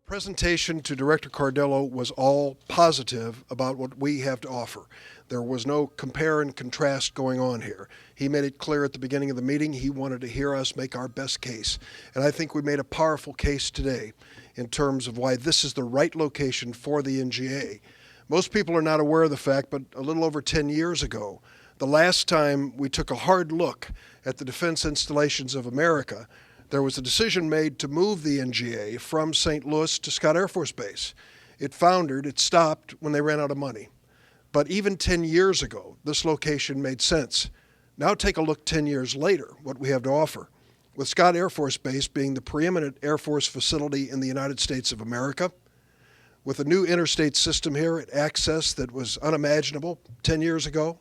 Presentation to Director Cardillo was all positive about what we have to offer. There was no compare and contrast going on here. He made it clear at the beginning of the meeting he wanted to hear us make our best case. And I think we made a powerful case today in terms of why this is the right location for the NGA. Most people are not aware of the fact, but a little over 10 years ago, the last time we took a hard look at the defense installations of America, there was a decision made to move the NGA from St. Louis to Scott Air Force Base. It foundered, it stopped when they ran out of money. But even 10 years ago, this location made sense. Now take a look 10 years later, what we have to offer. With Scott Air Force Base being the preeminent Air Force facility in the United States of America, with a new interstate system here at access that was unimaginable 10 years ago,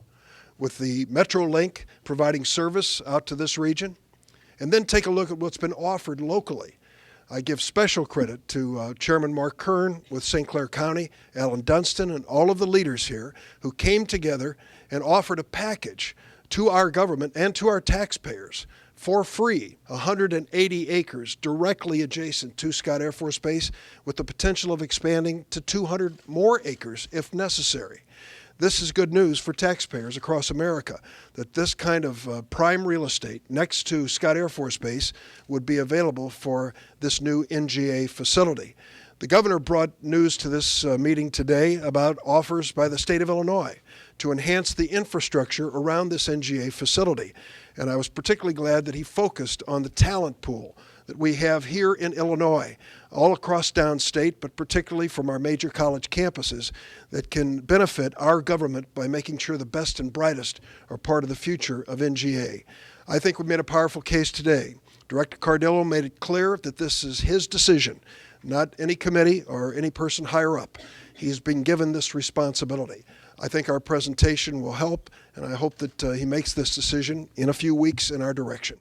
with the Metrolink providing service out to this region, and then take a look at what's been offered locally. I give special credit to Chairman Mark Kern with St. Clair County, Alan Dunstan, and all of the leaders here who came together and offered a package to our government and to our taxpayers for free, 180 acres directly adjacent to Scott Air Force Base with the potential of expanding to 200 more acres if necessary. This is good news for taxpayers across America, that this kind of prime real estate next to Scott Air Force Base would be available for this new NGA facility. The governor brought news to this meeting today about offers by the state of Illinois to enhance the infrastructure around this NGA facility. And I was particularly glad that he focused on the talent pool that we have here in Illinois, all across downstate, but particularly from our major college campuses, that can benefit our government by making sure the best and brightest are part of the future of NGA. I think we made a powerful case today. Director Cardillo made it clear that this is his decision, not any committee or any person higher up. He's been given this responsibility. I think our presentation will help, and I hope that he makes this decision in a few weeks in our direction.